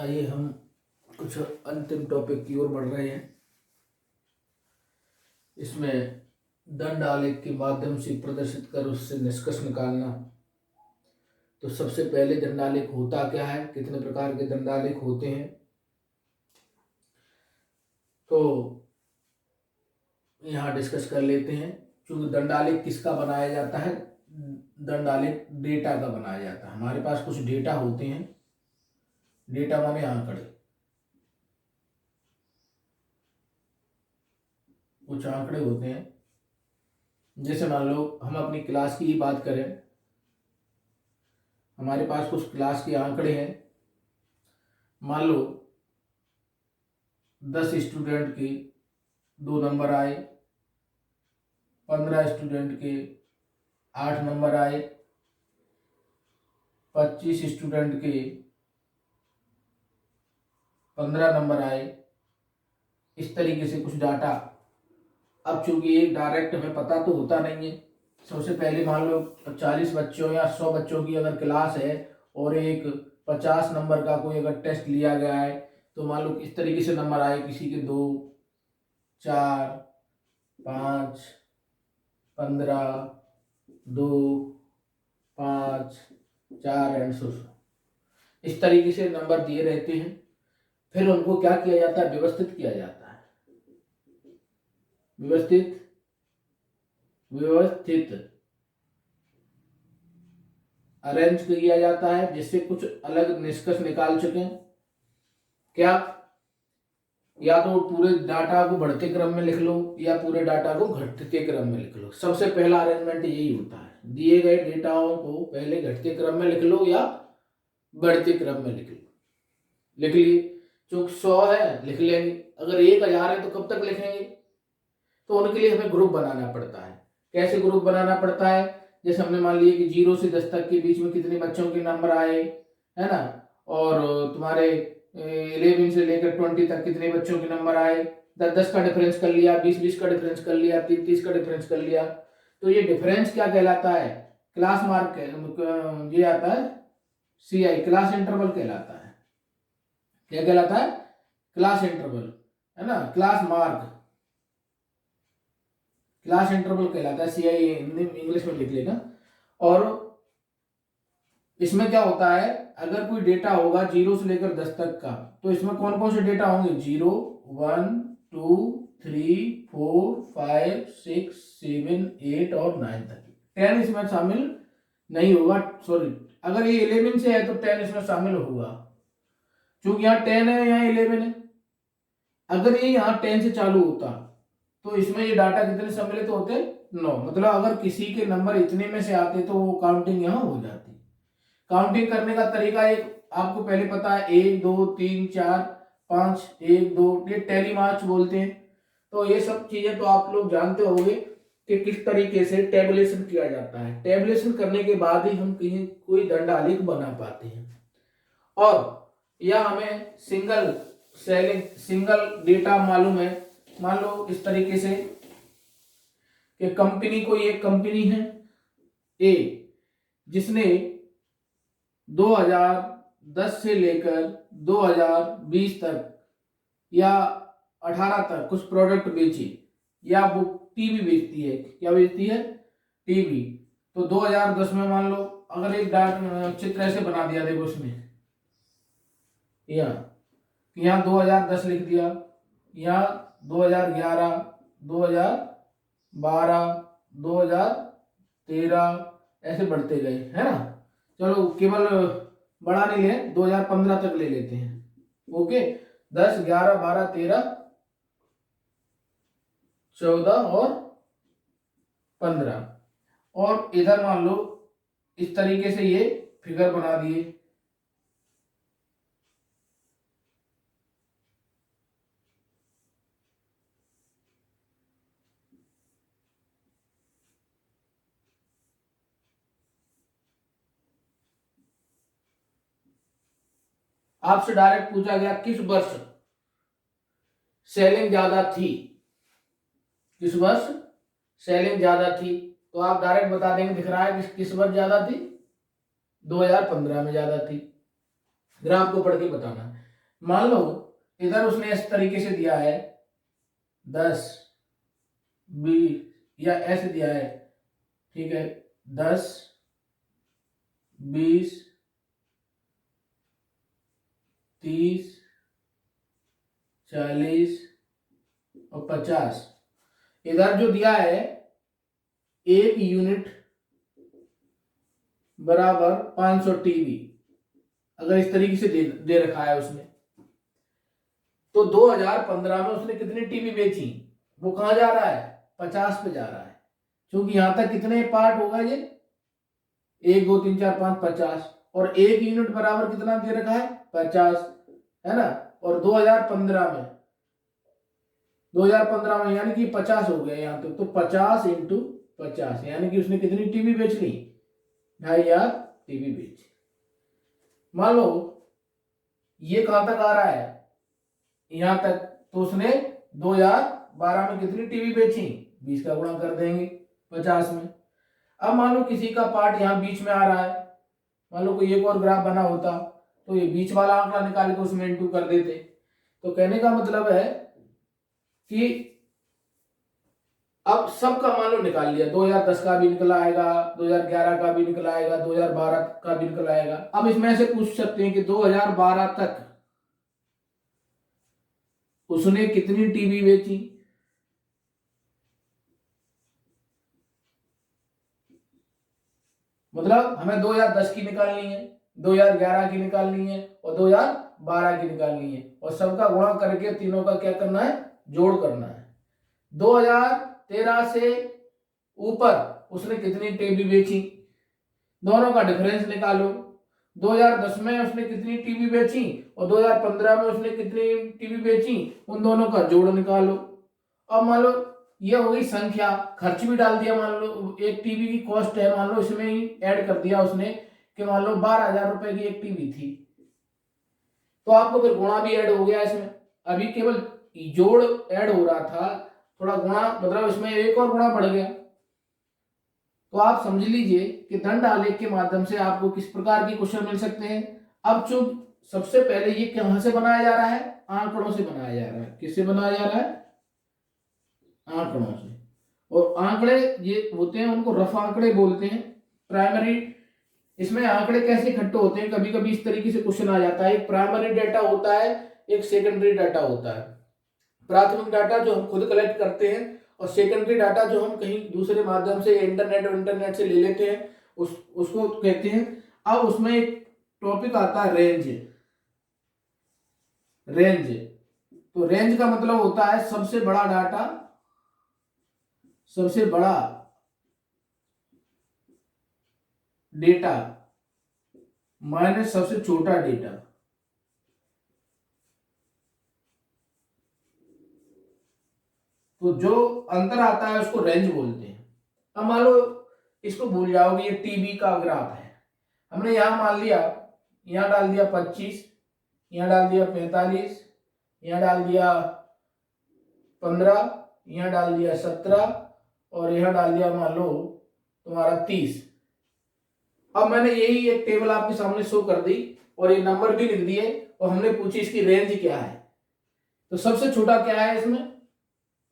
आइए हम कुछ अंतिम टॉपिक की ओर बढ़ रहे हैं। इसमें दंड आलेख के माध्यम से प्रदर्शित कर उससे निष्कर्ष निकालना। तो सबसे पहले दंडालेख होता क्या है, कितने प्रकार के दंडालेख होते हैं, तो यहाँ डिस्कस कर लेते हैं। क्योंकि दंडालेख किसका बनाया जाता है, दंडालेख डेटा का बनाया जाता है। हमारे पास कुछ डेटा होते हैं, डेटा माने आंकड़े, कुछ आंकड़े होते हैं। जैसे मान लो हम अपनी क्लास की ही बात करें, हमारे पास कुछ क्लास के आंकड़े हैं। मान लो 10 स्टूडेंट के 2 नंबर आए, 15 स्टूडेंट के 8 नंबर आए, 25 स्टूडेंट के 15 नंबर आए। इस तरीके से कुछ डाटा। अब चूंकि एक डायरेक्ट हमें पता तो होता नहीं है, सबसे पहले मान लो 40 बच्चों या 100 बच्चों की अगर क्लास है और एक 50 नंबर का कोई अगर टेस्ट लिया गया है, तो मान लो इस तरीके से नंबर आए, किसी के 2, 4, 5, 15, 2, 5, 4 एंड सो इस तरीके से नंबर दिए रहते हैं। फिर उनको क्या किया जाता है, व्यवस्थित किया जाता है। व्यवस्थित अरेंज किया जाता है, जिससे कुछ अलग निष्कर्ष निकाल सकें। क्या, या तो पूरे डाटा को बढ़ते क्रम में लिख लो या पूरे डाटा को घटते क्रम में लिख लो। सबसे पहला अरेंजमेंट यही होता है, दिए गए डेटाओं को पहले घटते क्रम में लिख लो या बढ़ते क्रम में लिख लो। लिख लिए, चूंकि 100 है लिख लेंगे, अगर 1000 है तो कब तक लिखेंगे, तो उनके लिए हमें ग्रुप बनाना पड़ता है। कैसे ग्रुप बनाना पड़ता है, जैसे हमने मान लिया कि 0 से 10 तक के बीच में कितने बच्चों के नंबर आए, है ना, और तुम्हारे 11 से लेकर 20 तक कितने बच्चों के नंबर आए, 10-10 का डिफरेंस कर लिया, 20-20 का डिफरेंस कर लिया, 30-30 का डिफरेंस कर लिया। तो ये डिफरेंस क्या कहलाता है, क्लास मार्क, ये आता है CI, क्लास इंटरवल कहलाता है। क्या कहलाता है, क्लास इंटरवल, है ना, क्लास मार्क, क्लास इंटरवल कहलाता है। CI इंग्लिश में लिख लेगा। और इसमें क्या होता है, अगर कोई डेटा होगा 0 से लेकर 10 तक का, तो इसमें कौन कौन से डेटा होंगे, 0, 1, 2, 3, 4, 5, 6, 7, 8 और 9 तक। 10 इसमें शामिल नहीं होगा, सॉरी, अगर ये 11 से है तो 10 इसमें शामिल होगा, क्योंकि यहाँ 10 है, यहाँ 11 है। अगर ये यहाँ 10 से चालू होता तो इसमें ये डाटा कितने सम्मिलित होते, 9। मतलब अगर किसी के नंबर इतने में से आते तो वो काउंटिंग यहाँ हो जाती। काउंटिंग करने का तरीका एक आपको पहले पता है, 1, 2, 3, 4, 5, 1, 2, ये टैली मार्च बोलते हैं। तो ये सब चीजें तो आप लोग जानते होंगे कि किस तरीके से टेबुलेशन किया जाता है। टेबुलेशन करने के बाद ही हम कहीं कोई दंडालेख बना पाते हैं। और या हमें सिंगल डेटा मालूम है, मान लो इस तरीके से कि कंपनी, कोई एक कंपनी है ए, जिसने 2010 से लेकर 2020 तक या 18 तक कुछ प्रोडक्ट बेचे, या वो टीवी बेचती है। क्या बेचती है, टीवी। तो 2010 में मान लो अगर एक चित्र ऐसे बना दिया, देखो उसमें यहाँ 2010 लिख दिया, यहाँ 2011, 2012, 2013 ऐसे बढ़ते गए, है ना। चलो केवल बड़ा नहीं ले, 2015 तक ले लेते हैं। ओके, 10, 11, 12, 13, 14 और 15। और इधर मान लो इस तरीके से ये फिगर बना दिए। आपसे डायरेक्ट पूछा गया किस वर्ष सेलिंग ज्यादा थी, किस वर्ष सेलिंग ज्यादा थी, तो आप डायरेक्ट बता देंगे, दिख रहा है किस वर्ष ज्यादा थी, 2015 में ज्यादा थी। ग्राफ को पढ़ के बताना। मान लो इधर उसने इस तरीके से दिया है 10 20 या ऐसे दिया है, ठीक है, 10 20 30 40 और 50। इधर जो दिया है 1 यूनिट बराबर 500 टीवी, अगर इस तरीके से दे रखा है उसने, तो 2015 में उसने कितनी टीवी बेची, वो कहां जा रहा है, 50 पे जा रहा है, क्योंकि यहां तक कितने पार्ट होगा ये, 1 2 3 4 5 50, और 1 यूनिट बराबर कितना दे रखा है, 50, है ना। और 2015 में यानी कि 50 हो गया यहाँ तक, तो 50 इंटू 50 यानी कि उसने कितनी टीवी बेच ली, 2500 टीवी बेची। मान लो ये कहां तक आ रहा है, यहां तक, तो उसने 2012 में कितनी टीवी बेची, 20 का गुणा कर देंगे 50 में। अब मान लो किसी का पार्ट यहाँ बीच में आ रहा है, मान लो कोई एक और ग्राफ बना होता तो ये बीच वाला आंकड़ा निकाल के उसमें इंटू कर देते। तो कहने का मतलब है कि अब सबका मान लो निकाल लिया, 2010 का भी निकला आएगा, 2011 का भी निकला आएगा, 2012 का भी निकला आएगा। अब इसमें से पूछ सकते हैं कि 2012 तक उसने कितनी टीवी बेची, मतलब हमें 2010 की निकालनी है, 2011 की निकालनी है और 2012 की निकालनी है, और सबका गुणा करके तीनों का क्या करना है, जोड़ करना है। 2013 से ऊपर उसने कितनी टीवी बेची, दोनों का डिफरेंस निकालो। 2010 में उसने कितनी टीवी बेची और 2015 में उसने कितनी टीवी बेची, उन दोनों का जोड़ निकालो। अब मान लो ये हो गई संख्या, खर्च भी डाल दिया, मान लो एक टीवी की कॉस्ट है, मान लो इसमें ही ऐड कर दिया उसने कि मान लो 12,000 रुपए की एक टीवी थी, तो आपको फिर गुणा भी ऐड हो गया इसमें। अभी केवल जोड़ ऐड हो रहा था, थोड़ा गुणा मतलब इसमें एक और गुणा बढ़ गया। तो आप समझ लीजिए कि दंड आलेख के माध्यम से आपको किस प्रकार की क्वेश्चन मिल सकते हैं। अब जो सबसे पहले ये कहां से बनाया जा रहा है, आंकड़ों से बनाया जा रहा है। किससे बनाया जा रहा है, आंकड़ों से। और आंकड़े ये होते हैं, उनको रफ आंकड़े बोलते हैं, प्राइमरी। इसमें आंकड़े कैसे इकट्ठे होते हैं, कभी कभी इस तरीके से क्वेश्चन आ जाता है, एक प्राइमरी डाटा होता है, एक सेकेंडरी डाटा होता है। प्राथमिक डाटा जो हम खुद कलेक्ट करते हैं, और सेकेंडरी डाटा जो हम कहीं दूसरे माध्यम से इंटरनेट से ले लेते हैं, उसको कहते हैं। अब उसमें एक टॉपिक आता है रेंज। तो रेंज का मतलब होता है सबसे बड़ा डाटा, सबसे बड़ा डेटा माइनस सबसे छोटा डेटा। तो जो अंतर आता है उसको रेंज बोलते हैं। अब मान लो इसको भूल जाओगे, ये टीवी का ग्राफ है, हमने यहां मान लिया, यहां डाल दिया 25, यहां डाल दिया 45, यहां डाल दिया 15, यहां डाल दिया 17 और यहां डाल दिया मान लो तुम्हारा 30। अब मैंने यही एक टेबल आपके सामने शो कर दी और ये नंबर भी लिख दिए, और हमने पूछी इसकी रेंज क्या है। तो सबसे छोटा क्या है इसमें,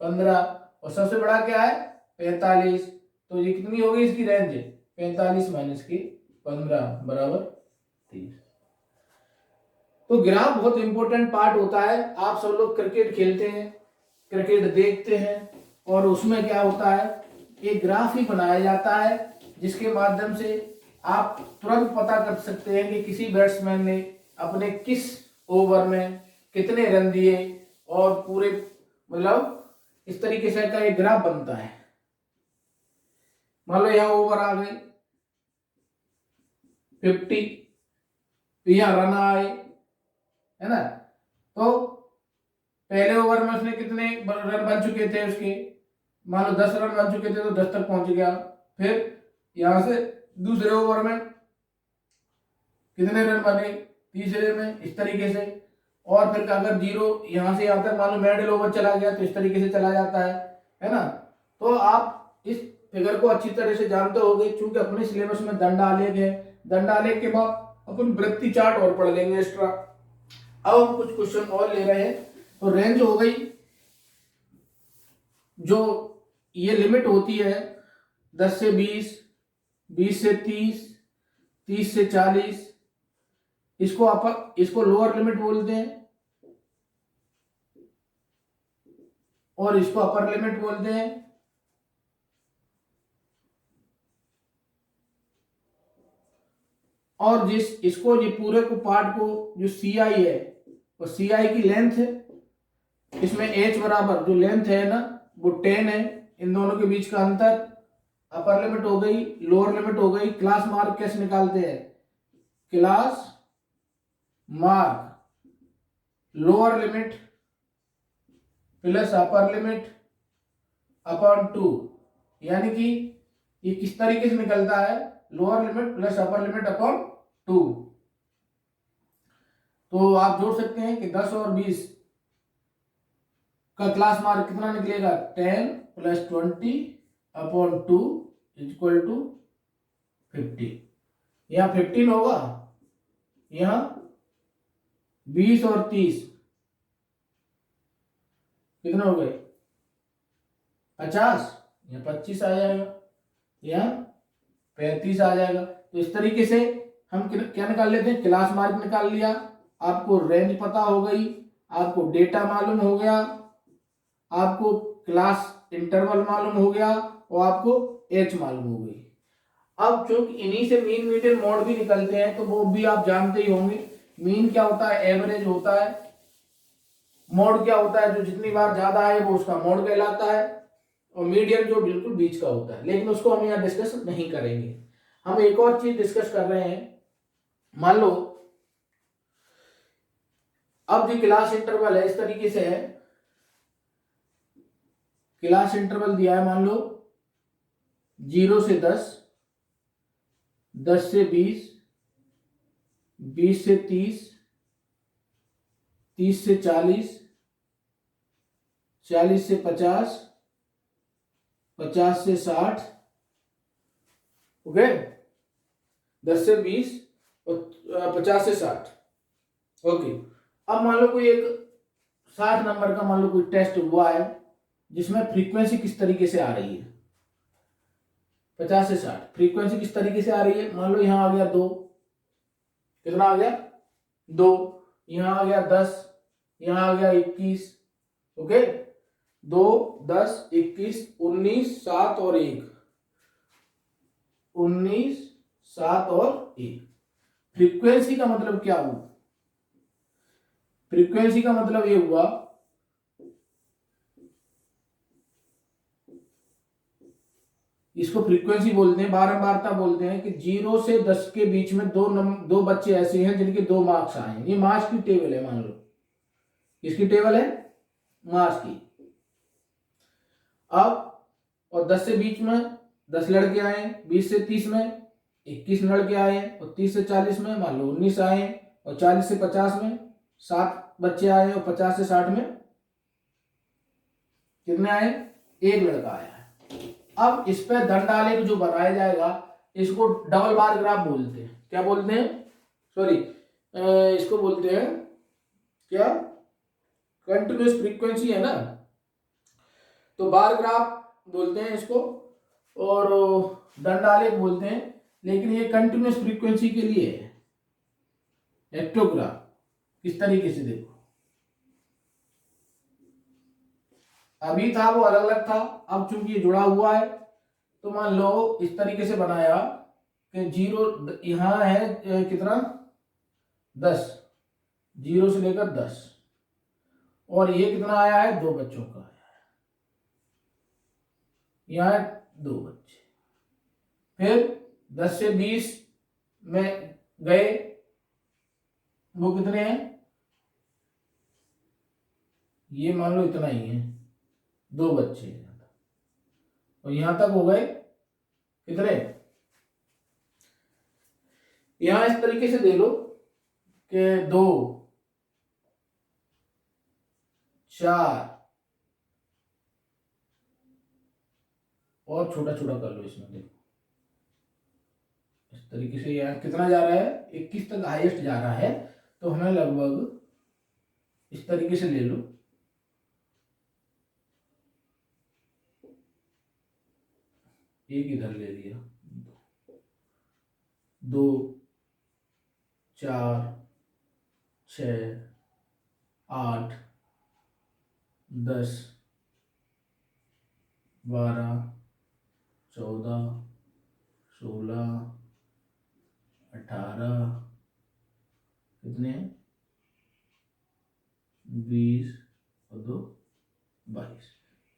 15, और सबसे बड़ा क्या है, 45। तो ये कितनी होगी इसकी रेंज, 45 माइनस की 15 बराबर 30। तो ग्राफ बहुत इंपॉर्टेंट पार्ट होता है। आप सब लोग क्रिकेट खेलते हैं, क्रिकेट देखते हैं, और उसमें क्या होता है, एक ग्राफ ही बनाया जाता है जिसके माध्यम से आप तुरंत पता कर सकते हैं कि किसी बैट्समैन ने अपने किस ओवर में कितने रन दिए, और पूरे मतलब इस तरीके से का एक ग्राफ बनता है। मान लो यहां ओवर आ गए 50, तो यहां रन आए, है ना। तो पहले ओवर में उसने कितने रन बन चुके थे उसके, मान लो 10 रन बन चुके थे, तो 10 तक पहुंच गया। फिर यहां से दूसरे ओवर में कितने रन बने, तीसरे में, इस तरीके से। और फिर अगर जीरो यहां से यहां तक मान लो मिडिल ओवर चला गया, तो इस तरीके से चला जाता है ना। तो आप इस फिगर को अच्छी तरह से जानते होंगे, क्योंकि अपने सिलेबस में दंड आलेख है। दंड आलेख के बाद अपन वृत्ति चार्ट और पढ़ लेंगे एक्स्ट्रा। अब हम कुछ क्वेश्चन और ले रहे हैं। तो रेंज हो गई, जो ये लिमिट होती है 10 से 20, 20 से 30, 30 से 40, इसको लोअर लिमिट बोलते हैं और इसको अपर लिमिट बोलते हैं। और इसको ये पूरे को पार्ट को जो सी आई है, और सी आई की लेंथ है, इसमें एच बराबर जो लेंथ है ना वो 10 है, इन दोनों के बीच का अंतर। अपर लिमिट हो गई, लोअर लिमिट हो गई। क्लास मार्क कैसे निकालते हैं? Class mark lower limit plus upper limit upon 2, यानी कि ये किस तरीके से निकलता है? Lower limit plus upper limit upon 2। तो आप जोड़ सकते हैं कि 10 और 20 का क्लास मार्क कितना निकलेगा? 10 प्लस 20 अपॉन 2 इक्वल टू 50। यहाँ 15 होगा, यहाँ 20 और 30 कितने हो गए? 50, या 25 आ जाएगा, या 35 आ जाएगा। तो इस तरीके से हम क्या निकाल लेते हैं? क्लास मार्क निकाल लिया, आपको रेंज पता हो गई, आपको डेटा मालूम हो गया, आपको क्लास इंटरवल मालूम हो गया, और आपको एच मालूम हो गई। अब चूंकि इन्हीं से मीन मीडियन मोड भी निकलते हैं, तो वो भी आप जानते ही होंगे। मीन क्या होता है? एवरेज होता है। मोड क्या होता है? जो जितनी बार ज्यादा है वो उसका मोड कहलाता है। और मीडियन जो बिल्कुल बीच का होता है, लेकिन उसको हम यहाँ डिस्कस नहीं करेंगे। हम एक और चीज डिस्कस कर रहे हैं। मान लो अब जो क्लास इंटरवल है इस तरीके से है, क्लास इंटरवल दिया है मान लो 0 से 10, 10 से 20, 20 से 30, 30 से 40, 40 से 50, 50 से 60, ओके, 10 से 20 और 50 से 60, ओके। अब मान लो कोई एक 60 नंबर का मान लो कोई टेस्ट हुआ है जिसमें फ्रीक्वेंसी किस तरीके से आ रही है? 50 से 60 फ्रीक्वेंसी किस तरीके से आ रही है? मान लो यहां आ गया 2, कितना आ गया? 2, यहां आ गया 10, यहां आ गया 21, ओके। 2, 10, 21, 19, 7 और 1, 19, 7 और 1। फ्रीक्वेंसी का मतलब क्या हुआ? फ्रीक्वेंसी का मतलब ये हुआ इसको फ्रीक्वेंसी बोलते हैं, बारंबारता बोलते हैं कि 0 से 10 के बीच में दो बच्चे ऐसे हैं जिनके 2 मार्क्स आए हैं। ये मार्क्स की टेबल है, मान लो किसकी टेबल है? मार्क्स की। अब और 10 से बीच में 10 लड़के आए, 20 से 30 में 21 लड़के आए, और 30 से 40 में मान लो 19 आए, और 40 से 50 में 7 बच्चे आए, और 50 से 60 में कितने आए? 1 लड़का आया है। अब इस पे दंडालेख जो बनाया जाएगा इसको डबल बार ग्राफ बोलते हैं। क्या बोलते हैं? सॉरी, इसको बोलते हैं क्या? कंटिन्यूअस फ्रीक्वेंसी है ना, तो बार ग्राफ बोलते हैं इसको, और दंडालेख बोलते हैं। लेकिन ये कंटिन्यूअस फ्रीक्वेंसी के लिए है। एक्टोग्राफ किस तरीके से देखो, अभी था वो अलग अलग था, अब चूंकि ये जुड़ा हुआ है तो मान लो इस तरीके से बनाया कि 0 यहां है कितना? 10, 0 से लेकर 10, और ये कितना आया है? 2 बच्चों का आया है, यहां है 2 बच्चे। फिर 10 से 20 में गए, वो कितने हैं? ये मान लो इतना ही है, 2 बच्चे हैं, और यहां तक हो गए कितने? यहां इस तरीके से दे लो कि 2, 4, और छोटा छोटा कर लो इसमें, देखो इस तरीके से। यहाँ कितना जा रहा है? 21 तक हाईएस्ट जा रहा है, तो हमें लगभग इस तरीके से ले लो, एक इधर ले लिया, 2 4 6 8 10 12 14 16 18 कितने हैं, 20 और 2 22,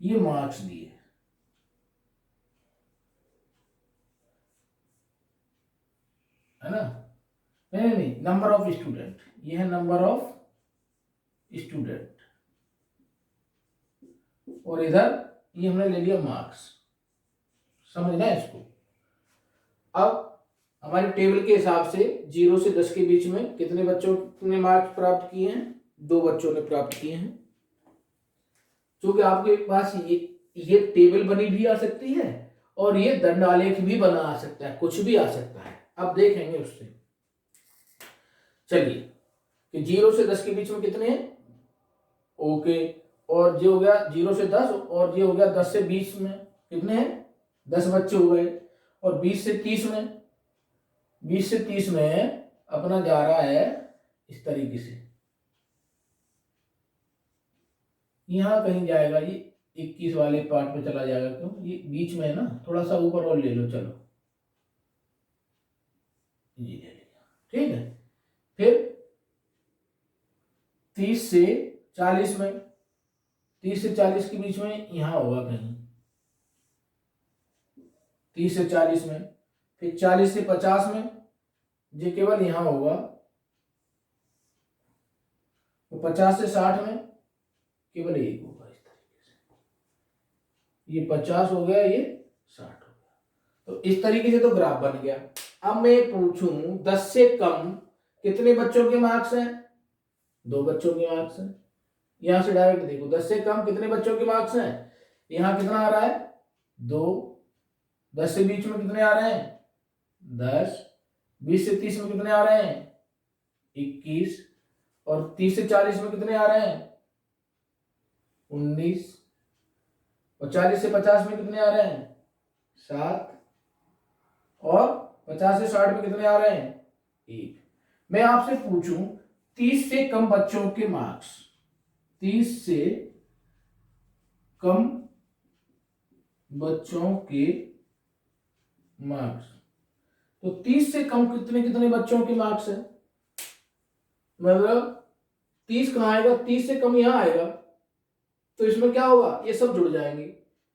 ये मार्क्स दिए। है ना, नहीं, नंबर ऑफ स्टूडेंट, ये है नंबर ऑफ स्टूडेंट, और इधर ये हमने ले लिया मार्क्स। समझना है इसको। अब हमारे टेबल के हिसाब से 0 से 10 के बीच में कितने बच्चों ने मार्क्स प्राप्त किए हैं, 2 बच्चों ने प्राप्त किए हैं। क्योंकि आपके पास ये टेबल बनी भी आ सकती है और ये दंड आलेख भी बना आ सकता है, कुछ भी आ सकता है, अब देखेंगे उससे। चलिए कि 0 से 10 के बीच में कितने हैं, ओके, और जो हो गया 0 से 10, और ये हो गया 10 से 20 में कितने हैं, 10 बच्चे हो गए, और 20 से 30 में अपना जा रहा है इस तरीके से, यहां कहीं जाएगा, ये 21 वाले पार्ट पे चला जाएगा, क्यों, ये बीच में है ना, थोड़ा सा ऊपर और ले लो, चलो ये ले लिया, ठीक है। फिर 30 से 40 में, 30 से 40 के बीच में यहां होगा कहीं, 30 से 40 में, फिर 40 से 50 में ये केवल यहां होगा, तो 50 से 60 में केवल एक होगा, इस तरीके से, ये 50 हो गया, ये 60 हो गया, तो इस तरीके से तो ग्राफ बन गया। अब मैं पूछूं 10 से कम कितने बच्चों के मार्क्स हैं, 2 बच्चों के मार्क्स हैं। यहां से डायरेक्ट देखो 10 से कम कितने बच्चों के मार्क्स हैं, यहां कितना आ रहा है, 2, 10 से बीच में कितने आ रहे हैं, 10, 20 से 30 में कितने आ रहे हैं, 21, और 30 से 40 में कितने आ रहे हैं, 19, और 40 से 50 में कितने आ रहे हैं, 7, और 50 से 60 में कितने आ रहे हैं, 1। मैं आपसे पूछूं 30 से कम बच्चों के मार्क्स, 30 से कम बच्चों के मार्क्स, तो 30 से कम कितने कितने बच्चों के मार्क्स है, मतलब 30 कहाँ आएगा, 30 से कम यहां आएगा, तो इसमें क्या होगा, ये सब जुड़ जाएंगे,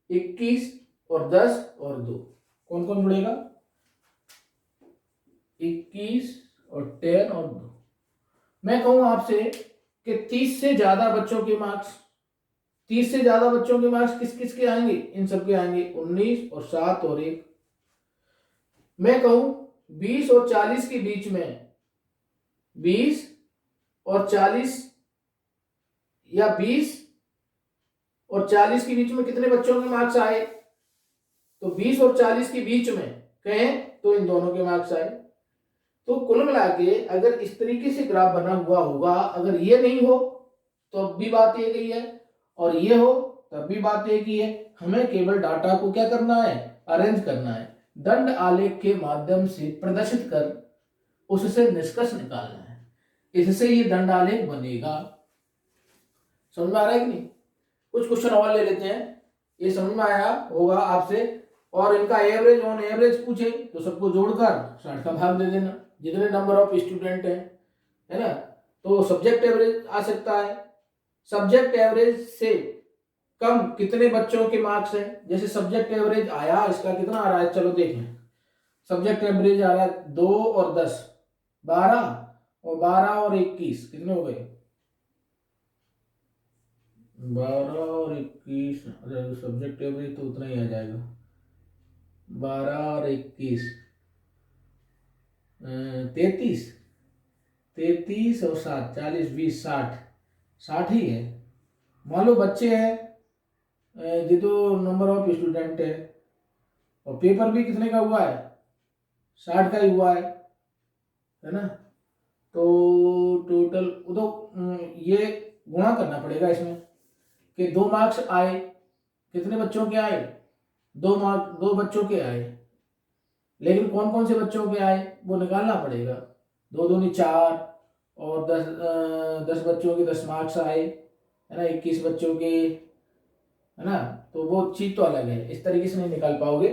21 और 10 और 2, कौन कौन जुड़ेगा, 21 और 10 और 2। मैं कहूं आपसे कि 30 से ज्यादा बच्चों के मार्क्स, 30 से ज्यादा बच्चों के मार्क्स किस किस के आएंगे, इन सब के आएंगे, 19 और 7 और 1। मैं कहूं 20 और 40 के बीच में, 20 और 40 या 20 और 40 के बीच में कितने बच्चों के मार्क्स आए, तो 20 और 40 के बीच में कहें तो इन दोनों के मार्क्स आए। तो कुल मिला के अगर इस तरीके से ग्राफ बना हुआ होगा, अगर ये नहीं हो तो अब भी बात एक ही है, और ये हो तब भी बात एक ही है, हमें केवल डाटा को क्या करना है, अरेंज करना है, दंड आलेख के माध्यम से प्रदर्शित कर उससे निष्कर्ष निकालना है, इससे ये दंड आलेख बनेगा। समझ में आ रहा है कि नहीं, कुछ क्वेश्चन और ले लेते हैं, ये समझ में आया होगा आपसे, और इनका एवरेज ऑन एवरेज पूछे तो सबको जोड़कर 60 का भाग दे देना, जितने नंबर ऑफ स्टूडेंट है ना, तो सब्जेक्ट एवरेज आ सकता है, सब्जेक्ट एवरेज से कम कितने बच्चों के मार्क्स हैं, जैसे सब्जेक्ट एवरेज आया, इसका कितना आ रहा है, चलो देखें, सब्जेक्ट एवरेज आ रहा है 2 और 10, 12, और 12 और 21 कितने हो गए, 12 और 21, सब्जेक्ट एवरेज तो उतना ही आ जाएगा, 12 और 21 33, 33 और 7 40 20 60 ही है। मान लो बच्चे हैं, ये तो नंबर ऑफ स्टूडेंट है, और पेपर भी कितने का हुआ है, 60 का ही हुआ है ना, तो टोटल तो ये गुणा करना पड़ेगा इसमें कि 2 मार्क्स आए, कितने बच्चों के आए, 2 बच्चों के आए, लेकिन कौन कौन से बच्चों के आए वो निकालना पड़ेगा। 2 दूनी 4 और 10 बच्चों के 10 मार्क्स आए, है ना, 21 बच्चों के, है ना, तो वो चीज तो अलग है, इस तरीके से नहीं निकाल पाओगे,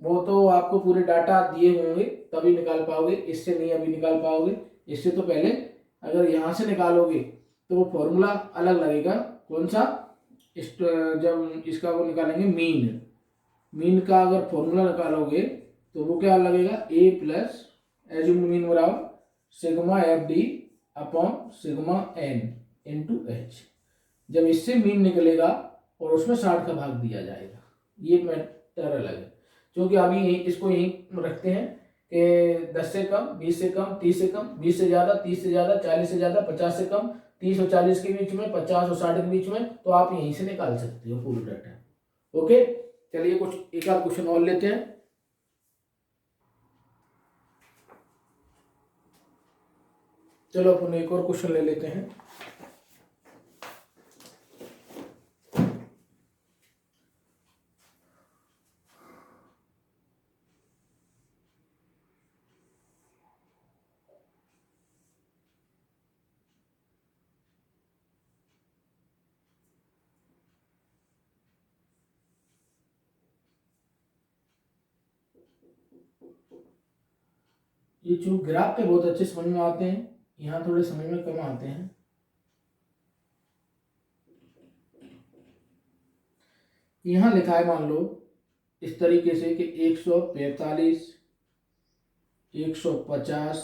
वो तो आपको पूरे डाटा दिए होंगे तभी निकाल पाओगे, इससे नहीं अभी निकाल पाओगे। इससे तो पहले अगर यहाँ से निकालोगे तो वो फॉर्मूला अलग लगेगा। कौन सा, जब इसका वो निकालेंगे मीन का अगर फॉर्मूला निकालोगे तो वो क्या लगेगा, ए प्लस एज्यूम्ड मीन बराबर sigma F D upon sigma N into H. जब इससे मीन निकलेगा और उसमें 60 का भाग दिया जाएगा, ये मैटर अलग है। क्योंकि अभी यही इसको यही रखते हैं कि 10 से कम, 20 से कम, 30 से कम, 20 से ज़्यादा, 30 से ज़्यादा, 40 से ज़्यादा, 50 से कम, 30 और 40 के बीच में, 50 और 60 के बीच में, तो आप यहीं से निकाल सकते हो पूरा डाटा। ओके, चलिए कुछ एक आध क्वेश्चन और लेते हैं। चलो अपन एक और क्वेश्चन ले लेते हैं। ये जो ग्राफ पे बहुत अच्छे समझ में आते हैं, यहाँ थोड़े समझ में कम आते हैं। यहाँ लिखा है मान लो इस तरीके से कि 145, 150,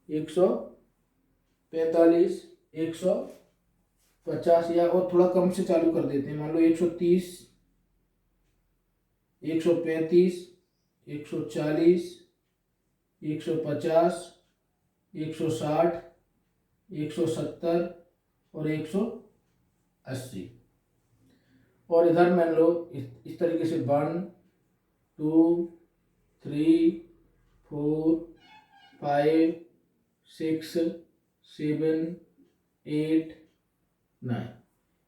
145, 150, या और थोड़ा कम से चालू कर देते हैं, मान लो 130, 135, 140, 150, 160, 170 और 180। और इधर मान लो इस तरीके से 1, 2, 3, 4, 5, 6, 7, 8, 9।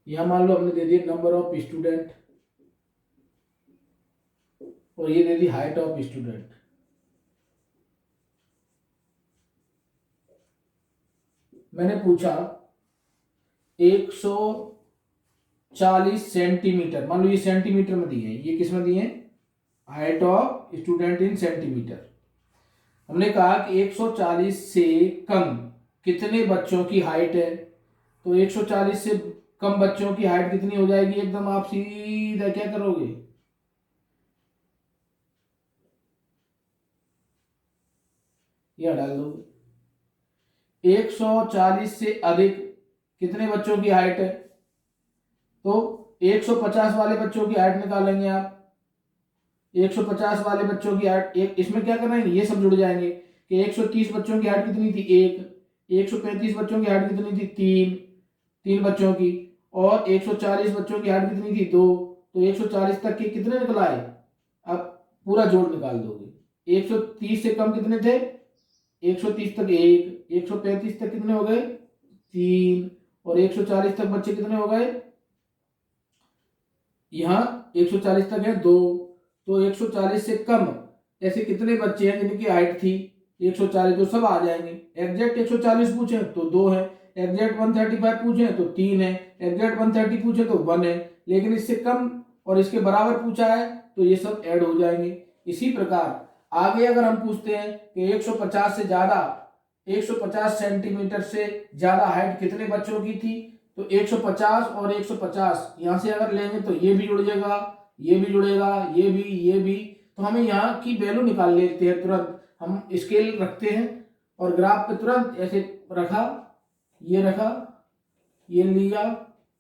यहाँ मान लो हमने दे दिया नंबर ऑफ स्टूडेंट और ये दे दी हाइट ऑफ स्टूडेंट। मैंने पूछा 140 सेंटीमीटर, मान लो ये सेंटीमीटर में दिए हैं, ये किस में दिए हैं, height of student in centimetre. हमने कहा कि 140 से कम कितने बच्चों की हाइट है, तो 140 से कम बच्चों की हाइट कितनी हो जाएगी, एकदम आप सीधा क्या करोगे, यह डाल दोगे। 140 से अधिक कितने बच्चों की हाइट है, तो 150 वाले बच्चों की हाइट निकालेंगे आप। 150 वाले बच्चों की हाइट, एक इसमें क्या करना है, ये सब जुड़ जाएंगे कि 130 बच्चों की हाइट कितनी थी, 135 बच्चों की हाइट कितनी थी, 3 बच्चों की, और 140 बच्चों की हाइट कितनी थी, 2, तो 140 तक के कितने निकल आए, अब पूरा जोड़ निकाल दोगे। 130 से कम कितने थे, 130 तक 1, 135 तक कितने हो गए, 3, और 140 तक बच्चे कितने हो गए, यहाँ 140 तक है 2, तो 140 से कम ऐसे कितने बच्चे हैं जिनकी हाइट थी 140, तो सब आ जाएंगे। एग्जैक्ट 140 पूछे तो 2 है, एग्जैक्ट 135 पूछे तो 3 है, एग्जैक्ट 130 पूछे तो 1 है, लेकिन इससे कम और इसके बराबर पूछा है तो ये सब ऐड हो जाएंगे। इसी प्रकार आगे अगर हम पूछते हैं कि 150 से ज्यादा, 150 सेंटीमीटर से ज्यादा हाइट कितने बच्चों की थी, तो 150 और 150 यहां से अगर लेंगे तो ये भी जुड़ जाएगा, ये भी जुड़ेगा, ये भी, तो हमें यहाँ की वैल्यू निकाल लेते हैं तुरंत। हम स्केल रखते हैं और ग्राफ पे तुरंत ऐसे रखा, ये रखा, ये लिया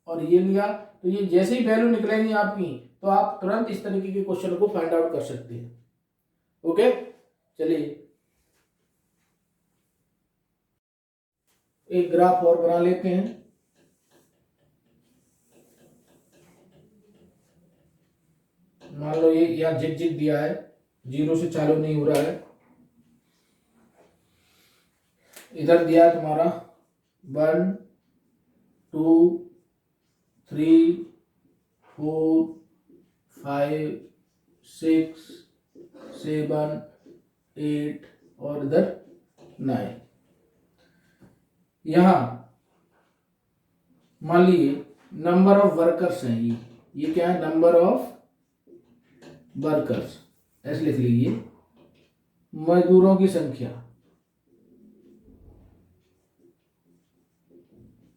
और ये लिया, तो ये जैसे ही वैल्यू निकलेंगी आपकी तो आप तुरंत इस तरीके के क्वेश्चन को फाइंड आउट कर सकते हैं। ओके, चलिए एक ग्राफ और बना लेते हैं। मान लो ये यहाँ जिग जिग दिया है, 0 से चालू नहीं हो रहा है, इधर दिया है तुम्हारा 1, 2 3 4 5 6 7 8 और इधर 9। यहां मान लीजिए नंबर ऑफ वर्कर्स हैं, ये क्या है, नंबर ऑफ वर्कर्स, ऐसे लिख लीजिए मजदूरों की संख्या।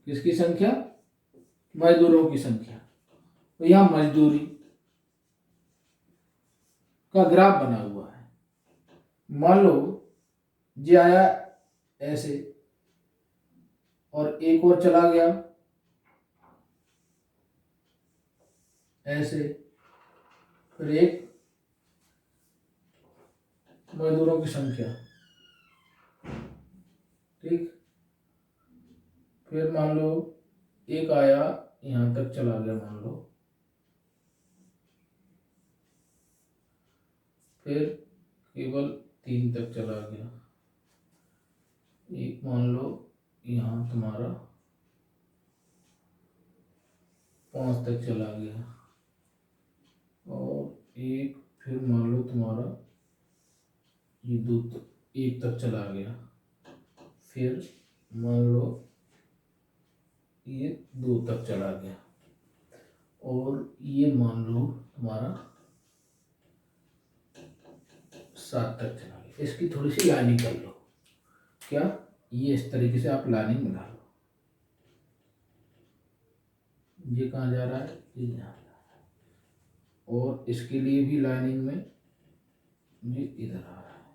किसकी संख्या? मजदूरों की संख्या। तो यहां मजदूरी का ग्राफ बना हुआ है। मान लो ये आया ऐसे और एक और चला गया ऐसे, फिर एक मजदूरों की संख्या, ठीक। फिर मान लो एक आया यहां तक चला गया, मान लो, फिर केवल 3 तक चला गया, एक मान लो यहां तुम्हारा 5 तक चला गया, और एक फिर मान लो तुम्हारा ये 1 तक चला गया, फिर मान लो ये 2 तक चला गया, और ये मान लो तुम्हारा 7 तक चला गया। इसकी थोड़ी सी लाइनिंग कर लो। क्या? ये इस तरीके से आप लाइनिंग बना लो। ये कहाँ जा रहा है? ये यहाँ जा रहा है, और इसके लिए भी लाइनिंग में ये इधर आ रहा है,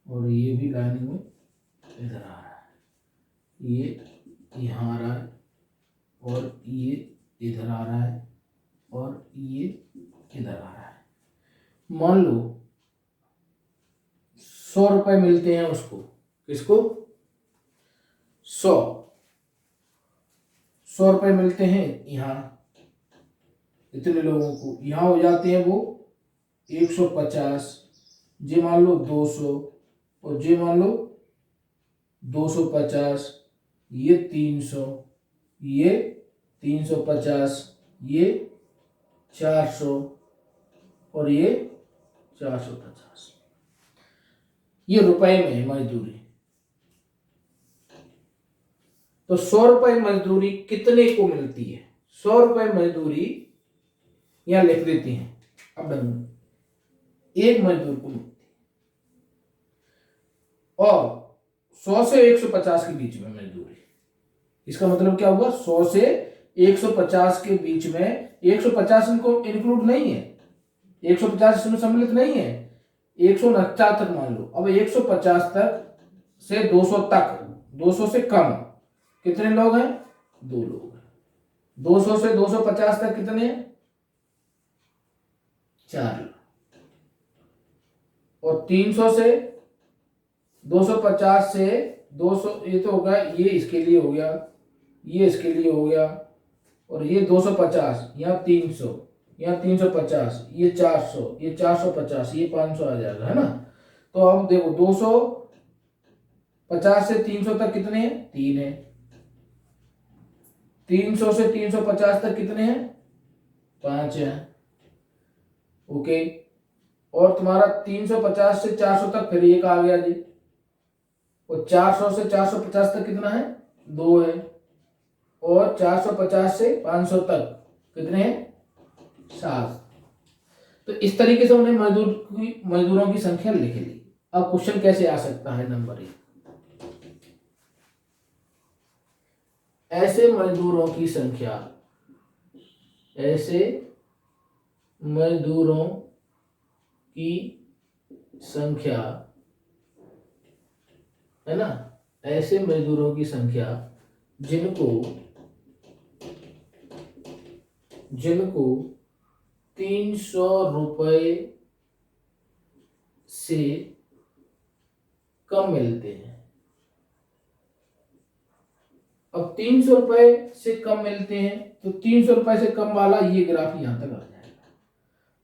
और ये भी लाइनिंग में इधर आ रहा है, ये यहाँ आ रहा है, और ये इधर आ रहा है, और ये इधर आ रहा है। मान लो 100 रुपए मिलते हैं उसको। किसको? 100 रुपए मिलते हैं यहाँ इतने लोगों को। यहाँ हो जाते हैं वो 150, जे मान लो 200, और जे मान लो 250, ये 300, ये 350, ये 400, और ये 450। ये रुपए में है मजदूरी। तो 100 रुपए मजदूरी कितने को मिलती है? 100 रुपए मजदूरी यहां लिख देते हैं अब एक मजदूर को मिलती है, और 100 से 150 के बीच में मजदूरी। इसका मतलब क्या हुआ? 100 से 150 के बीच में। 150 इनको इंक्लूड नहीं है, 150 इसमें सम्मिलित नहीं है, 149 तक मान लो। अब 150 तक से 200 तक, 200 से कम कितने लोग हैं? 2 लोग हैं। 200 से 250 तक कितने हैं? 4 लोग। और 300 से 250 से 200, ये तो होगा, ये इसके लिए हो गया, ये इसके लिए हो गया, और ये 250, यहाँ 300, यहाँ 350, ये 400, ये 450, ये 500 आ जाएगा, है ना। तो अब देखो 250 से 300 तक कितने हैं? 3 है। 300 से 350 तक कितने हैं? 5 है। ओके। और तुम्हारा 350 से 400 तक फिर एक आ गया जी, और 400 से 450 तक कितना है? 2 है। और 450 से 500 तक कितने हैं? 7। तो इस तरीके से उन्हें मजदूरों की संख्या लिख ली। अब क्वेश्चन कैसे आ सकता है? नंबर 1, ऐसे मजदूरों की संख्या, ऐसे मजदूरों की संख्या, है ना, ऐसे मजदूरों की संख्या जिनको 300 रुपए से कम मिलते हैं। अब 300 रुपए से कम मिलते हैं, तो 300 रुपए से कम वाला ये ग्राफ यहां तक आ जाएगा।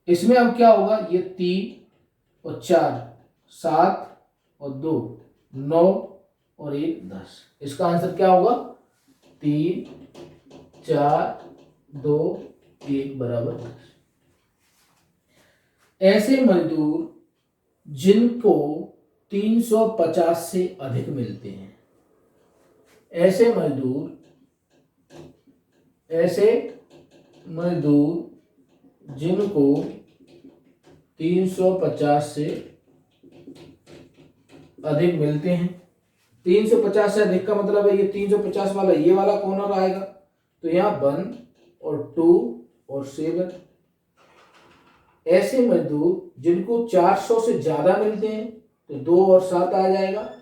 इसमें अब क्या होगा? ये 3 और 4 7 और 2 9 और 1 10। इसका आंसर क्या होगा? 3 4 2 1 बराबर 10। ऐसे मजदूर जिनको 350 से अधिक मिलते हैं, ऐसे मजदूर जिनको 350 से अधिक मिलते हैं। 350 से अधिक का मतलब है ये 350 वाला, ये वाला कॉर्नर आएगा, तो यहाँ 1 और 2 और 7। ऐसे मजदूर जिनको 400 से ज्यादा मिलते हैं, तो 2 और 7 आ जाएगा।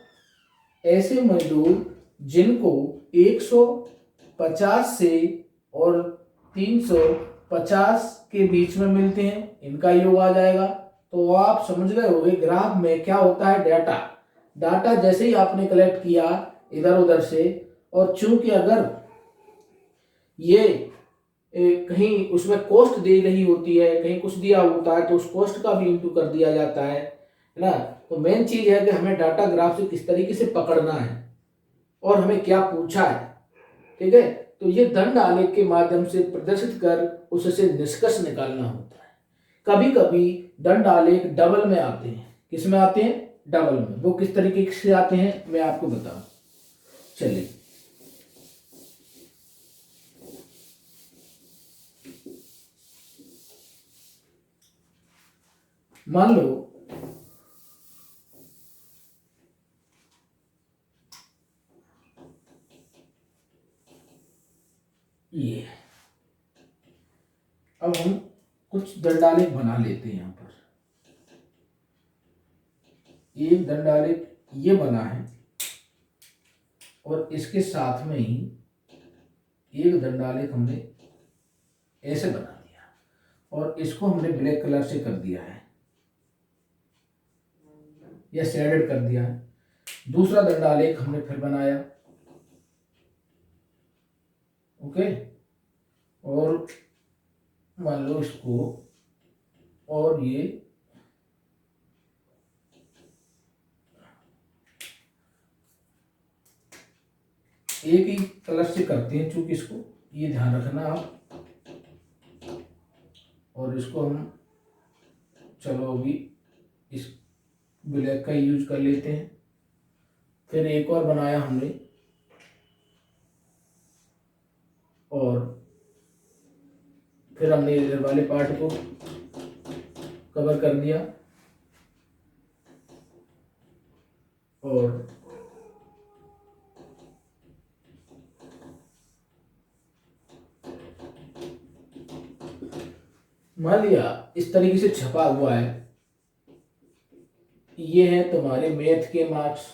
ऐसे मजदूर जिनको 150 से और 350 के बीच में मिलते हैं, इनका योग आ जाएगा। तो आप समझ गए होंगे ग्राफ में क्या होता है। डाटा जैसे ही आपने कलेक्ट किया इधर उधर से, और चूंकि अगर ये कहीं उसमें कॉस्ट दी रही होती है, कहीं कुछ दिया होता है, तो उस कॉस्ट का भी इंटू कर दिया जाता है ना। तो मेन चीज है कि हमें डाटा ग्राफ से किस तरीके से पकड़ना है और हमें क्या पूछा है, ठीक है। तो ये दंड आलेख के माध्यम से प्रदर्शित कर उससे निष्कर्ष निकालना होता है। कभी कभी दंड आलेख डबल में आते हैं। किस में आते हैं? डबल में। वो किस तरीके से आते हैं मैं आपको बताऊं। चलिए, मान लो ये, अब हम कुछ दंडालेख बना लेते हैं। यहां पर एक दंडालेख ये बना है और इसके साथ में ही एक दंडालेख हमने ऐसे बना दिया और इसको हमने ब्लैक कलर से कर दिया है या शेडेड कर दिया है। दूसरा दंडालेख हमने फिर बनाया, ओके, और मान लो इसको, और ये एक ही कलर से करते हैं, चूंकि इसको ये ध्यान रखना आप। और इसको हम चलो अभी इस ब्लैक का यूज कर लेते हैं। फिर एक और बनाया हमने और फिर हमने इधर वाले पार्ट को कवर कर दिया और मान लिया इस तरीके से छपा हुआ है। ये है तुम्हारे मैथ के मार्क्स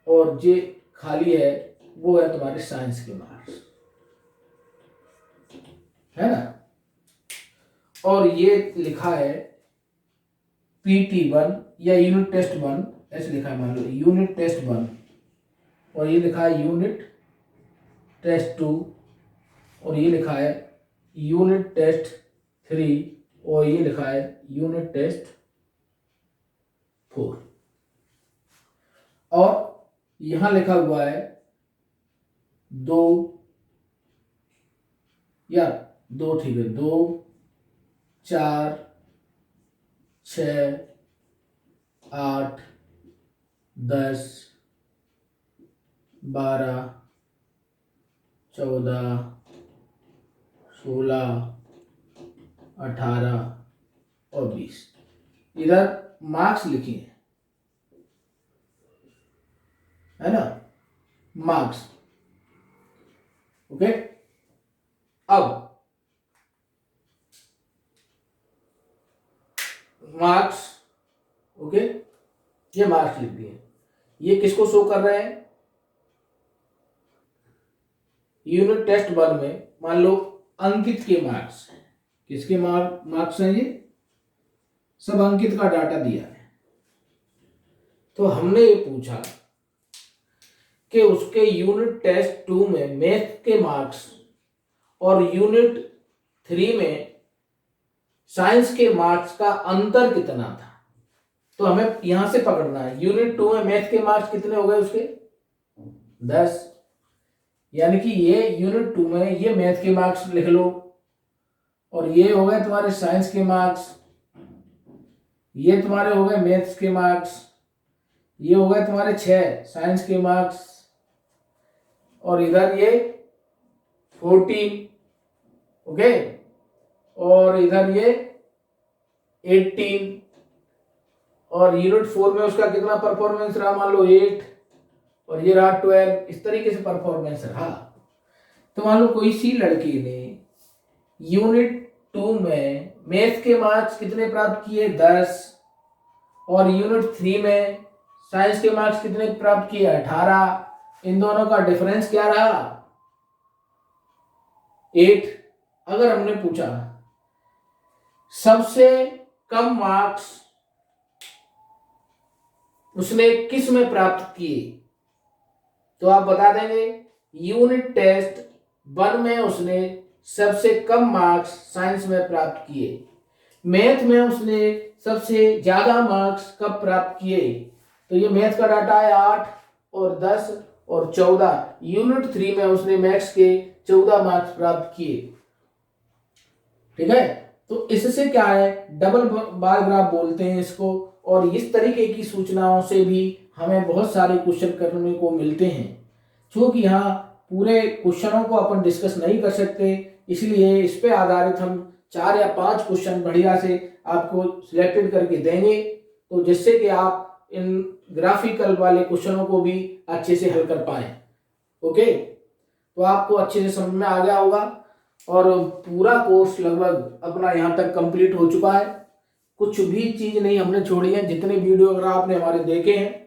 और जो खाली है वो है तुम्हारे साइंस के मार्क्स, है ना। और ये लिखा है PT1 या यूनिट टेस्ट 1, ऐसे लिखा है, मान लो यूनिट टेस्ट 1, और ये लिखा है यूनिट टेस्ट 2, और ये लिखा है यूनिट टेस्ट 3, और ये लिखा है यूनिट टेस्ट 4। और यहां लिखा हुआ है 2 या 2, ठीक है, 2 4 6 8 10 12 14 16 18 और 20 इधर मार्क्स लिखे हैं, है ना, मार्क्स, ओके। अब मार्क्स, ओके, ये मार्क्स लिख दिए। ये किसको शो कर रहे हैं? यूनिट टेस्ट 1 में मान लो अंकित के मार्क्स, किसके मार्क्स हैं? ये सब अंकित का डाटा दिया है। तो हमने ये पूछा कि उसके यूनिट टेस्ट 2 में मैथ के मार्क्स और यूनिट 3 में साइंस के मार्क्स का अंतर कितना था। तो हमें यहां से पकड़ना है, यूनिट 2 में मैथ के मार्क्स कितने हो गए उसके? 10, यानी कि ये यूनिट 2 में ये मैथ के मार्क्स लिख लो, और ये हो गए तुम्हारे साइंस के मार्क्स, ये तुम्हारे हो गए मैथ्स के मार्क्स, ये हो गए तुम्हारे 6 साइंस के मार्क्स, और इधर ये 14, ओके, और इधर ये 18, और यूनिट 4 में उसका कितना परफॉर्मेंस रहा, मान लो 8, और ये रहा 12, इस तरीके से परफॉर्मेंस रहा। तो मान लो कोई सी लड़की ने यूनिट 2 में मैथ के मार्क्स कितने प्राप्त किए, 10, और यूनिट 3 में साइंस के मार्क्स कितने प्राप्त किए, 18, इन दोनों का डिफरेंस क्या रहा, 8। अगर हमने पूछा सबसे कम मार्क्स उसने किस में प्राप्त किए, तो आप बता देंगे यूनिट टेस्ट 1 में उसने सबसे कम मार्क्स साइंस में प्राप्त किए, मैथ में उसने सबसे ज्यादा मार्क्स कब प्राप्त किए, तो ये मैथ का डाटा है 8 और 10 और 14, यूनिट 3 में उसने मैथ्स के 14 मार्क्स प्राप्त किए। ठीक है, तो इससे क्या है, डबल बार ग्राफ बोलते हैं इसको, और इस तरीके की सूचनाओं से भी हमें बहुत सारे क्वेश्चन करने को मिलते हैं। क्योंकि यहाँ पूरे क्वेश्चनों को अपन डिस्कस नहीं कर सकते, इसलिए इस पे आधारित हम 4 या 5 क्वेश्चन बढ़िया से आपको सिलेक्टेड करके देंगे, तो जिससे कि आप इन ग्राफिकल वाले क्वेश्चनों को भी अच्छे से हल कर पाए। ओके, तो आपको अच्छे से समझ में आ गया होगा, और पूरा कोर्स लगभग अपना यहाँ तक कंप्लीट हो चुका है, कुछ भी चीज नहीं हमने छोड़ी है। जितने वीडियो अगर आपने हमारे देखे हैं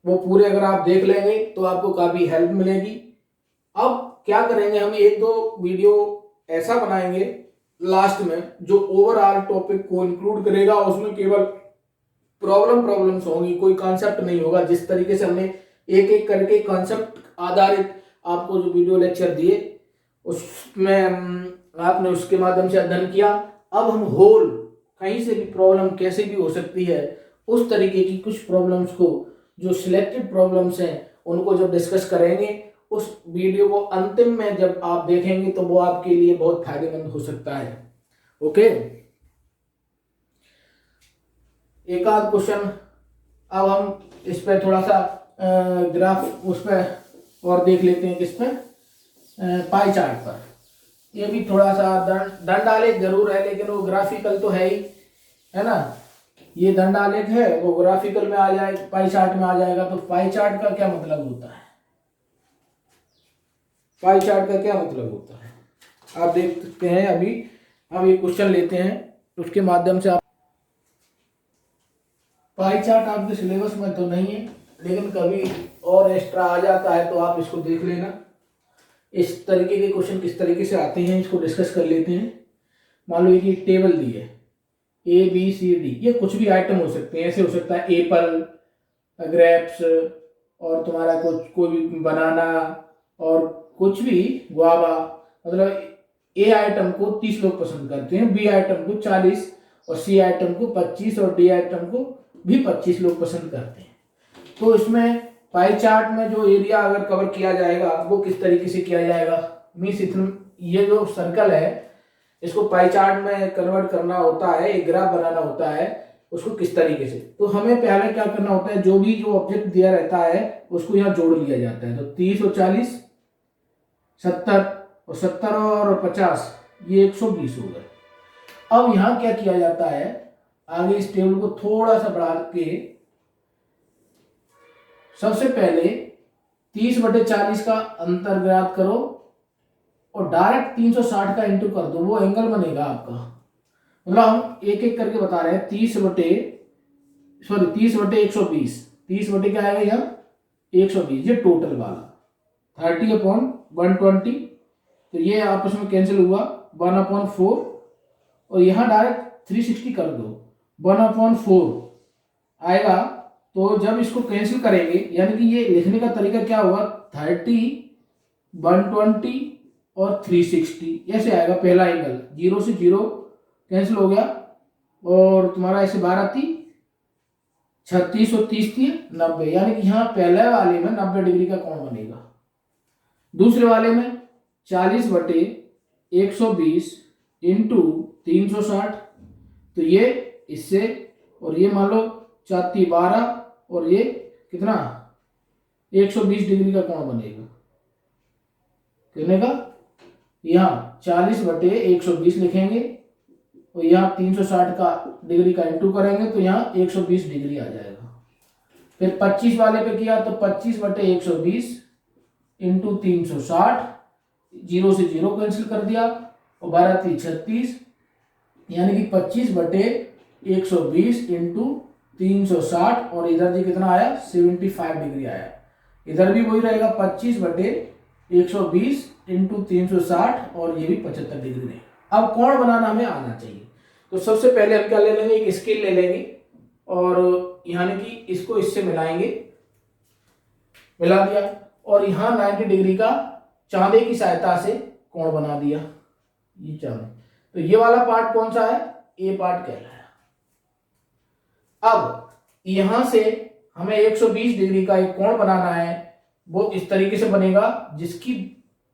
वो पूरे अगर आप देख लेंगे तो आपको काफी हेल्प मिलेगी। अब क्या करेंगे, हम 1-2 वीडियो ऐसा बनाएंगे लास्ट में जो ओवरऑल टॉपिक को इंक्लूड करेगा, उसमें केवल प्रॉब्लम्स होंगी, कोई कॉन्सेप्ट नहीं होगा। जिस तरीके से हमने एक एक करके कॉन्सेप्ट आधारित आपको जो वीडियो लेक्चर दिए उसमें आपने उसके माध्यम से अध्ययन किया, अब हम होल कहीं से भी प्रॉब्लम कैसे भी हो सकती है उस तरीके की कुछ प्रॉब्लम्स को, जो सिलेक्टेड प्रॉब्लम्स हैं उनको जब डिस्कस करेंगे, उस वीडियो को अंतिम में जब आप देखेंगे तो वो आपके लिए बहुत फायदेमंद हो सकता है। ओके, एक आध क्वेश्चन अब हम इस पे थोड़ा सा ग्राफ उस पर और देख लेते हैं, किस पे, पाई चार्ट पर। ये भी थोड़ा सा दंड आलेख जरूर है, लेकिन वो ग्राफिकल तो है ही, है ना। ये दंड आलेख है, वो ग्राफिकल में आ जाएगा, पाई चार्ट में आ जाएगा। तो पाई चार्ट का क्या मतलब होता है, पाई चार्ट का क्या मतलब होता है आप देख सकते हैं। अभी हम ये क्वेश्चन लेते हैं, उसके माध्यम से आप, पाई चार्ट आपके सिलेबस में तो नहीं है, लेकिन कभी और एक्स्ट्रा आ जाता है तो आप इसको देख लेना। इस तरीके के क्वेश्चन किस तरीके से आते हैं इसको डिस्कस कर लेते हैं। मान लो एक टेबल दी है ABCD, ये कुछ भी आइटम हो सकते हैं, ऐसे हो सकता है एप्पल, ग्रेप्स, और तुम्हारा कुछ कोई भी बनाना, और कुछ भी गुआवा। मतलब A आइटम को 30 लोग पसंद करते हैं, B आइटम को 40, और C आइटम को 25, और D आइटम को भी 25 लोग पसंद करते हैं। तो इसमें पाई चार्ट में जो एरिया अगर कवर किया जाएगा वो किस तरीके से किया जाएगा, मीन्स ये जो सर्कल है इसको पाई चार्ट में कन्वर्ट करना होता है, एक ग्राफ बनाना होता है उसको किस तरीके से। तो हमें पहले क्या करना होता है, जो भी जो ऑब्जेक्ट दिया रहता है उसको यहाँ जोड़ लिया जाता है। तो 30 और 40 70, और 70 और 50 ये 120 हो गए। अब यहाँ क्या किया जाता है, आगे इस टेबल को थोड़ा सा बढ़ा के सबसे पहले 30/40 का अंतर ज्ञात करो, और डायरेक्ट 360 का इंटू कर दो, वो एंगल बनेगा आपका। मतलब हम एक एक करके बता रहे हैं, 30/120, 30 बटे क्या आएगा यहाँ 120, ये टोटल वाला 30/120, तो ये आपस में कैंसिल हुआ 1/4, और यहाँ डायरेक्ट 360 कर दो, 1/4 आएगा। तो जब इसको कैंसिल करेंगे, यानी कि ये लिखने का तरीका क्या होगा, 30, 120 और 360 ऐसे आएगा। पहला एंगल 0 से 0 कैंसिल हो गया, और तुम्हारा ऐसे 12 थी 36 और 30 थी 90, यानी कि यहाँ पहले वाले में 90 डिग्री का कोण बनेगा। दूसरे वाले में 40/120 इंटू 360, तो ये इससे, और ये मान लो 4×12 और ये कितना 120 डिग्री का कोण बनेगा। कितने का? यहाँ 40/120 लिखेंगे और यहाँ 360 का डिग्री का इंटू करेंगे तो यहाँ 120 डिग्री आ जाएगा। फिर 25 वाले पे किया तो 25/120 इंटू 360, 0 से 0 कैंसिल कर दिया और 12×3=36, यानी कि 25/120 इंटू 360, और इधर जी कितना आया 75 डिग्री आया। इधर भी वही रहेगा 25/120 इंटू 360 और ये भी 75 डिग्री रहेगा। अब कोण बनाना हमें आना चाहिए, तो सबसे पहले हम क्या ले लेंगे, एक स्केल ले लेंगे और यानी कि इसको इससे मिलाएंगे, मिला दिया और यहाँ 90 डिग्री का चांदे की सहायता से कोण बना दिया। ये चांदे, तो ये वाला पार्ट कौन सा है, ए पार्ट कहलाया। अब यहां से हमें 120 डिग्री का एक कोण बनाना है, वो इस तरीके से बनेगा जिसकी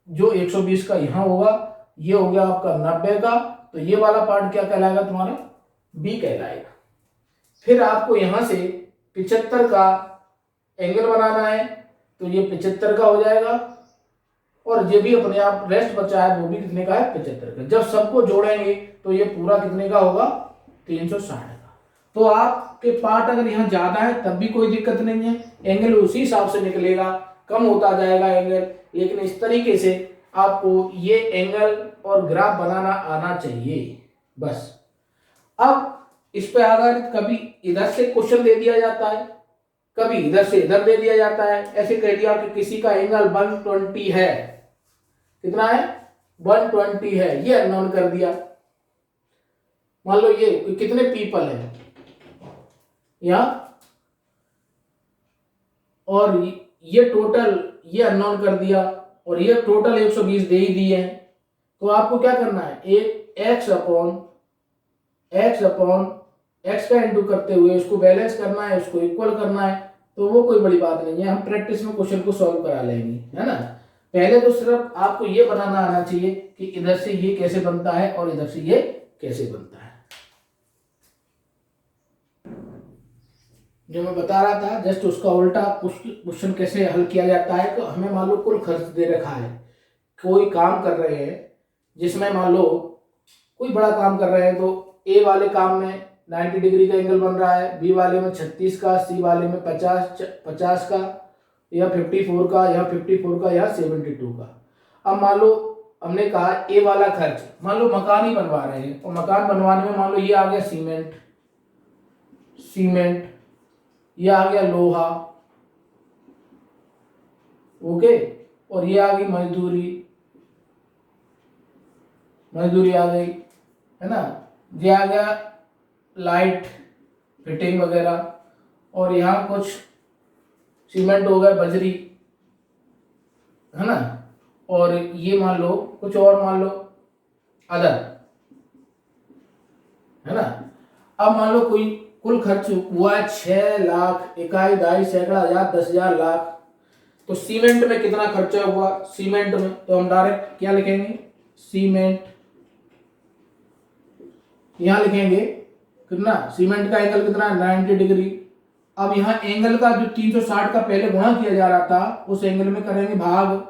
जो 120 का यहां होगा, ये हो गया आपका 90 का, तो ये वाला पार्ट क्या कहलाएगा तुम्हारा, बी कहलाएगा। फिर आपको यहां से 75 का एंगल बनाना है, तो ये 75 का हो जाएगा, और ये भी अपने आप रेस्ट बचा है वो भी कितने का है 75 का। जब सबको जोड़ेंगे तो ये पूरा कितने का होगा 360 का। तो आपके पार्ट अगर यहाँ ज्यादा है तब भी कोई दिक्कत नहीं है, एंगल उसी हिसाब से निकलेगा, कम होता जाएगा एंगल, लेकिन इस तरीके से आपको ये एंगल और ग्राफ बनाना आना चाहिए बस। अब इस पे आधारित कभी इधर से क्वेश्चन दे दिया जाता है, कभी इधर से इधर दे दिया जाता है। ऐसे कह दिया कि किसी का एंगल 120 है, कितना है 120 है, ये अननोन कर दिया। मान लो ये कितने पीपल है यहां, और ये टोटल ये अननोन कर दिया, और ये टोटल 120 दे ही दिए हैं। तो आपको क्या करना है, एक x का इंटू करते हुए उसको बैलेंस करना है, उसको इक्वल करना है, तो वो कोई बड़ी बात नहीं है, हम प्रैक्टिस में क्वेश्चन को सॉल्व करा लेंगे, है ना। पहले तो सिर्फ आपको ये बनाना आना चाहिए कि इधर से ये कैसे बनता है और इधर से ये कैसे बनता है। जो मैं बता रहा था जस्ट उसका उल्टा क्वेश्चन कैसे हल किया जाता है। तो हमें मान लो कुल खर्च दे रखा है, कोई काम कर रहे हैं जिसमें मान लो कोई बड़ा काम कर रहे हैं, तो ए वाले काम में 90 डिग्री का एंगल बन रहा है, बी वाले में 36 का, सी वाले में 50 का, या 54 का, या 54 का, या 72 का। अब मान लो हमने कहा ए वाला खर्च, मान लो मकान ही बनवा रहे हैं, और मकान बनवाने में मान लो ये आ गया सीमेंट, ये आ गया लोहा, ओके, और ये आ गई मजदूरी आ गई, है ना, ये आ गया लाइट फिटिंग वगैरह, और यहाँ कुछ सीमेंट हो गया, बजरी, है ना, और ये मान लो कुछ और मान लो अदर, है ना। अब मान लो कोई कुल खर्च हुआ है 6 लाख, इकाई, दाई, सैकड़ा, हजार, 10,000, लाख। तो सीमेंट में कितना खर्चा हुआ, सीमेंट में तो हम डायरेक्ट क्या लिखेंगे, सीमेंट, यहां लिखेंगे कितना, सीमेंट का एंगल कितना है 90 डिग्री। अब यहाँ एंगल का जो 360 का पहले गुणा किया जा रहा था, उस एंगल में करेंगे भाग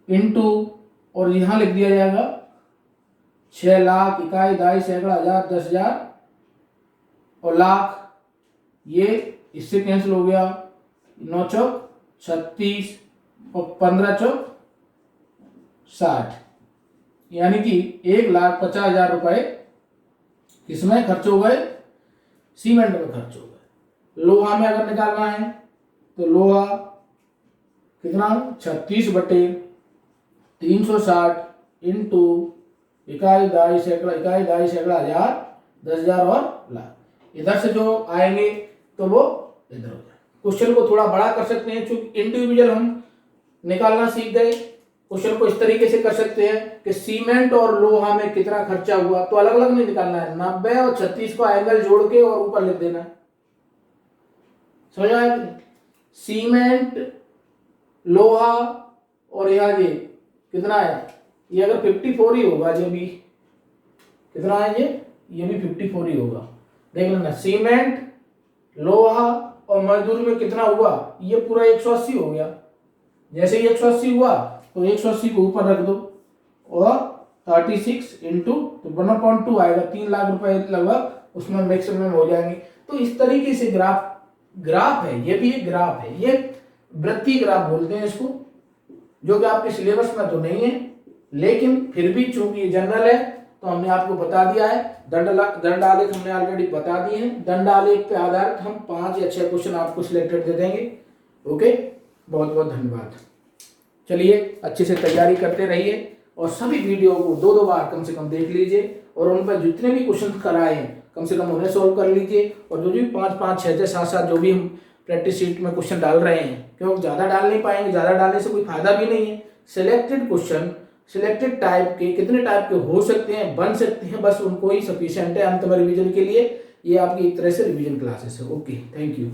इंटू, और यहां लिख दिया जाएगा 6 लाख, इकाई, दाई, सैकड़ा, हजार, 10,000 और लाख, ये इससे कैंसिल हो गया, 9 चौक 36 और 15 चौक 60, यानी कि 1,50,000 रुपए किसमें खर्च हो गए, सीमेंट में खर्च हो गए। लोहा में अगर निकालना है तो लोहा कितना 36/360 इंटू इकाई, दाई, सैकड़ा, हजार, 10,000 और लाख। इधर से जो आएंगे तो वो इधर हो जाए। क्वेश्चन को थोड़ा बड़ा कर सकते हैं, चूंकि इंडिविजुअल हम निकालना सीख गए, क्वेश्चन को इस तरीके से कर सकते हैं कि सीमेंट और लोहा में कितना खर्चा हुआ, तो अलग अलग नहीं निकालना है, 90 और 36 को एंगल जोड़ के और ऊपर लिख देना है, समझ आया। सीमेंट, लोहा और यहाँ ये कितना है, ये अगर 54 ही होगा, ये भी कितना है, ये भी 54 ही होगा। देख लेना, सीमेंट, लोहा और मजदूरी में कितना हुआ, ये पूरा 180 हो गया। जैसे ही 180 हुआ तो 180 को ऊपर रख दो और 36 इंटू तो 1.2 आएगा, 3 लाख रुपए लगभग उसमें मैक्सिमम हो जाएंगे। तो इस तरीके से ग्राफ है, ये भी एक ग्राफ है, ये वृत्ति ग्राफ बोलते हैं इसको, जो कि आपके सिलेबस में तो नहीं है, लेकिन फिर भी चूंकि ये जनरल है तो हमने आपको बता दिया है। दंड आलेख हमने ऑलरेडी बता दिए हैं। दंड आलेख पे आधारित हम 5 या 6 क्वेश्चन आपको सिलेक्टेड दे देंगे। ओके, बहुत बहुत धन्यवाद। चलिए अच्छे से तैयारी करते रहिए और सभी वीडियो को 2-2 बार कम से कम देख लीजिए और उन पर जितने भी क्वेश्चन कराए हैं कम से कम उन्हें सोल्व कर लीजिए। और जो भी 5-5, 6-6, 7-7 जो भी हम प्रैक्टिस शीट में क्वेश्चन डाल रहे हैं, क्योंकि ज़्यादा डाल नहीं पाएंगे, ज़्यादा डालने से कोई फायदा भी नहीं है। सिलेक्टेड क्वेश्चन, सिलेक्टेड टाइप के, कितने टाइप के हो सकते हैं, बन सकते हैं, बस उनको ही सफिशिएंट है अंत में रिवीजन के लिए। ये आपकी एक तरह से रिवीजन क्लासेस है। Okay, thank you.